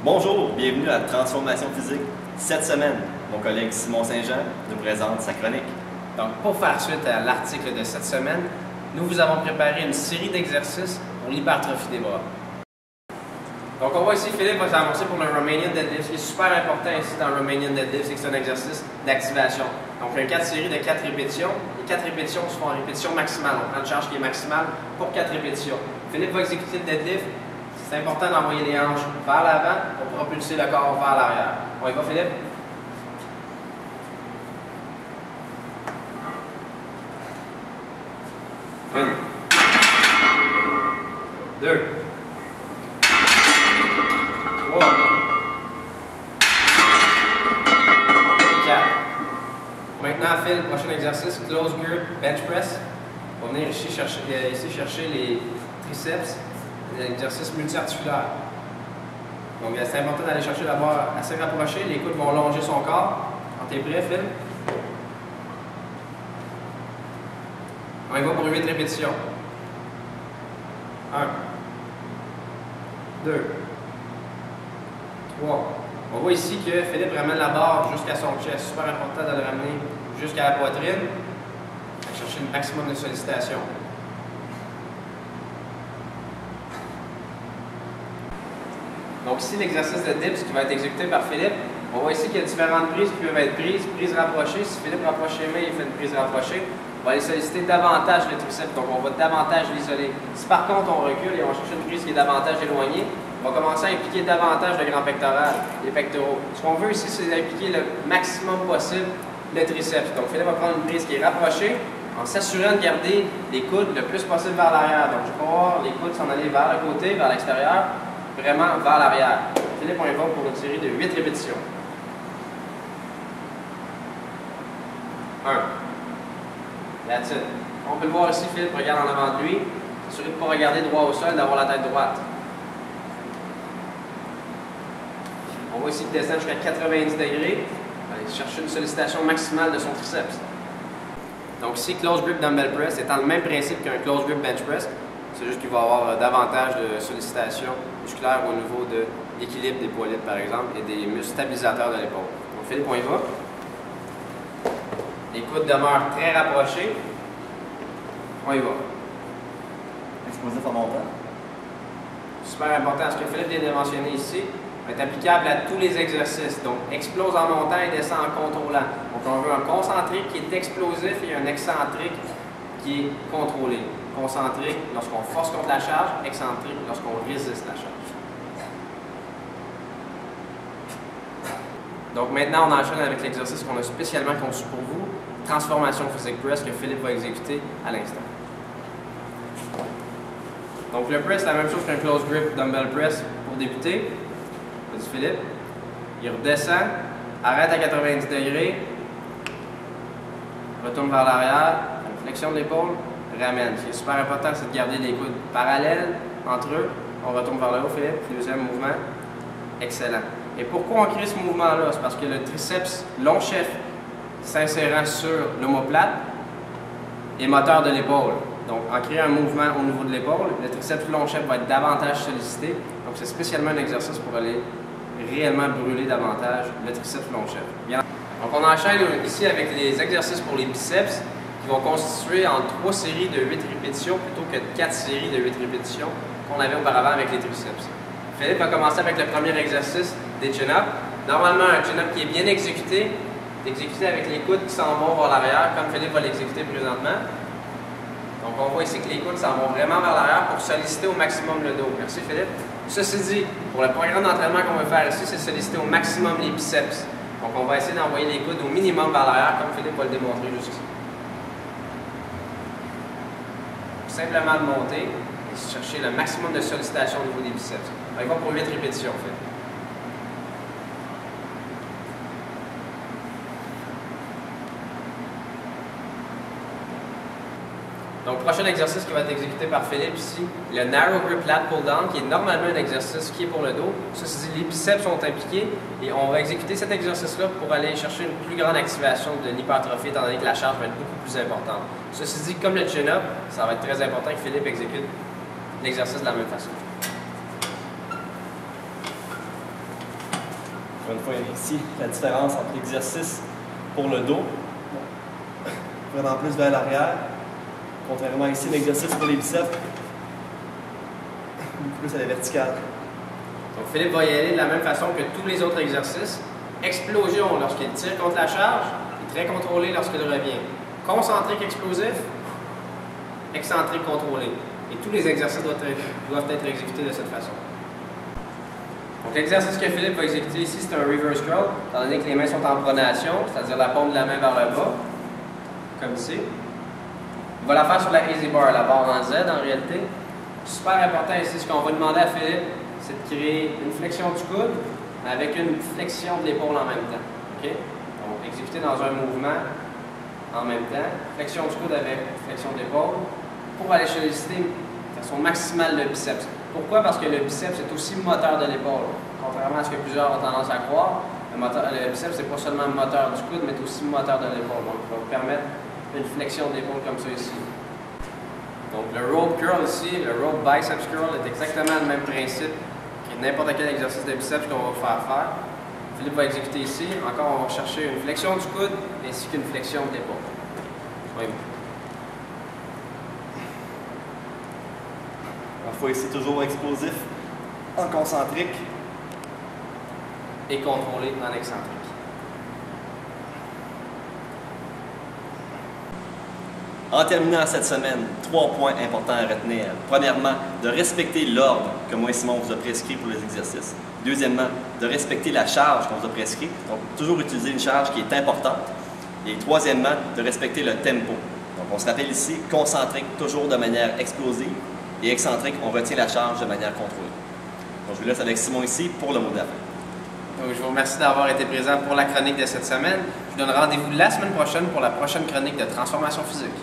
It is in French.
Bonjour, bienvenue à la Transformation physique. Cette semaine, mon collègue Simon Saint-Jean nous présente sa chronique. Donc, pour faire suite à l'article de cette semaine, nous vous avons préparé une série d'exercices pour l'hypertrophie des bras. Donc, on voit ici, Philippe va s'avancer pour le Romanian Deadlift. Ce qui est super important ici dans le Romanian Deadlift, c'est que c'est un exercice d'activation. Donc, un 4 séries de 4 répétitions. Les 4 répétitions se font en répétition maximale. On prend une charge qui est maximale pour 4 répétitions. Philippe va exécuter le deadlift. C'est important d'envoyer les hanches vers l'avant pour propulser le corps vers l'arrière. On y va, Philippe? Une. Deux. Trois. Quatre. Maintenant, Phil, le prochain exercice, close grip bench press. On va venir ici chercher les triceps. L'exercice multi-articulaire. Donc, c'est important d'aller chercher la barre assez rapprochée. Les coudes vont longer son corps. Quand tu es prêt, Phil? On y va pour 8 répétitions. 1, 2, 3. On voit ici que Philippe ramène la barre jusqu'à son chest. Super important de le ramener jusqu'à la poitrine. Aller chercher le maximum de sollicitation. Donc ici, l'exercice de dips qui va être exécuté par Philippe. On voit ici qu'il y a différentes prises qui peuvent être prises. Prise rapprochée. Si Philippe rapproche les mains, il fait une prise rapprochée. On va aller solliciter davantage le triceps, donc on va davantage l'isoler. Si par contre on recule et on cherche une prise qui est davantage éloignée, on va commencer à impliquer davantage le grand pectoral, les pectoraux. Ce qu'on veut ici, c'est d'impliquer le maximum possible le triceps. Donc Philippe va prendre une prise qui est rapprochée en s'assurant de garder les coudes le plus possible vers l'arrière. Donc je vais voir les coudes s'en aller vers le côté, vers l'extérieur, vraiment vers l'arrière. Philippe, on y va pour une série de 8 répétitions. 1. That's it. On peut le voir ici, Philippe regarde en avant de lui. S'assurer de ne pas regarder droit au sol, d'avoir la tête droite. On voit ici qu'il descend jusqu'à 90 degrés. On va aller chercher une sollicitation maximale de son triceps. Donc ici, close grip dumbbell press, étant le même principe qu'un close grip bench press. C'est juste qu'il va y avoir davantage de sollicitation musculaire au niveau de l'équilibre des poilettes, par exemple, et des muscles stabilisateurs de l'épaule. Donc Philippe, on y va. Les coudes demeurent très rapprochés. On y va. Explosif en montant. Super important. Ce que Philippe vient de mentionner ici va être applicable à tous les exercices. Donc, explose en montant et descend en contrôlant. Donc, on veut un concentrique qui est explosif et un excentrique qui est contrôlé. Concentrique lorsqu'on force contre la charge, excentrique lorsqu'on résiste la charge. Donc maintenant, on enchaîne avec l'exercice qu'on a spécialement conçu pour vous, transformation physique press que Philippe va exécuter à l'instant. Donc le press, c'est la même chose qu'un close grip dumbbell press pour débuter. Vas-y Philippe. Il redescend, arrête à 90 degrés, retourne vers l'arrière, flexion de l'épaule, ramène. Ce qui est super important, c'est de garder les coudes parallèles entre eux. On retourne vers le haut, Philippe. Deuxième mouvement. Excellent. Et pourquoi on crée ce mouvement-là? C'est parce que le triceps long chef s'insérant sur l'omoplate est moteur de l'épaule. Donc, en créant un mouvement au niveau de l'épaule, le triceps long chef va être davantage sollicité. Donc, c'est spécialement un exercice pour aller réellement brûler davantage le triceps long chef. Bien. Donc, on enchaîne ici avec les exercices pour les biceps qui vont constituer en 3 séries de 8 répétitions plutôt que 4 séries de 8 répétitions qu'on avait auparavant avec les triceps. Philippe va commencer avec le premier exercice des chin-ups. Normalement, un chin-up qui est bien exécuté avec les coudes qui s'en vont vers l'arrière, comme Philippe va l'exécuter présentement. Donc, on voit ici que les coudes s'en vont vraiment vers l'arrière pour solliciter au maximum le dos. Merci Philippe. Ceci dit, pour le programme d'entraînement qu'on veut faire ici, c'est solliciter au maximum les biceps. Donc, on va essayer d'envoyer les coudes au minimum vers l'arrière, comme Philippe va le démontrer jusqu'ici. Simplement de monter et chercher le maximum de sollicitation au niveau des biceps. On va pour 8 répétitions, en fait. Donc, prochain exercice qui va être exécuté par Philippe ici, le Narrow Grip Lat Pull Down, qui est normalement un exercice qui est pour le dos. Ceci dit, les biceps sont impliqués et on va exécuter cet exercice-là pour aller chercher une plus grande activation de l'hypertrophie, étant donné que la charge va être beaucoup plus importante. Ceci dit, comme le chin-up, ça va être très important que Philippe exécute l'exercice de la même façon. Encore une fois, ici, la différence entre l'exercice pour le dos, vraiment plus vers l'arrière, contrairement ici, l'exercice pour les biceps, beaucoup plus à la verticale. Donc Philippe va y aller de la même façon que tous les autres exercices. Explosion lorsqu'il tire contre la charge, et très contrôlé lorsqu'il revient. Concentrique explosif, excentrique contrôlé. Et tous les exercices doivent être exécutés de cette façon. Donc l'exercice que Philippe va exécuter ici, c'est un reverse curl, étant donné que les mains sont en pronation, c'est-à-dire la paume de la main vers le bas, comme ici. Il va la faire sur la easy bar, la barre en Z en réalité. Super important ici, ce qu'on va demander à Philippe, c'est de créer une flexion du coude, mais avec une flexion de l'épaule en même temps. Okay? Donc exécuter dans un mouvement en même temps, flexion du coude avec flexion de l'épaule, pour aller solliciter de façon maximale le biceps. Pourquoi? Parce que le biceps est aussi moteur de l'épaule. Contrairement à ce que plusieurs ont tendance à croire, le biceps n'est pas seulement moteur du coude, mais aussi moteur de l'épaule. Donc, il va vous permettre une flexion de l'épaule comme ça ici. Donc, le rope curl ici, le rope biceps curl, est exactement le même principe que n'importe quel exercice de biceps qu'on va vous faire. Philippe va exécuter ici. Encore, on va chercher une flexion du coude ainsi qu'une flexion de l'épaule. Parfois ici, toujours explosif, en concentrique. Et contrôlé en excentrique. En terminant cette semaine, 3 points importants à retenir. Premièrement, de respecter l'ordre que moi et Simon vous a prescrit pour les exercices. Deuxièmement, de respecter la charge qu'on vous a prescrite. Donc, toujours utiliser une charge qui est importante. Et troisièmement, de respecter le tempo. Donc, on se rappelle ici, concentrique toujours de manière explosive et excentrique, on retient la charge de manière contrôlée. Donc, je vous laisse avec Simon ici pour le mot de la fin. Donc, je vous remercie d'avoir été présent pour la chronique de cette semaine. Je vous donne rendez-vous la semaine prochaine pour la prochaine chronique de transformation physique.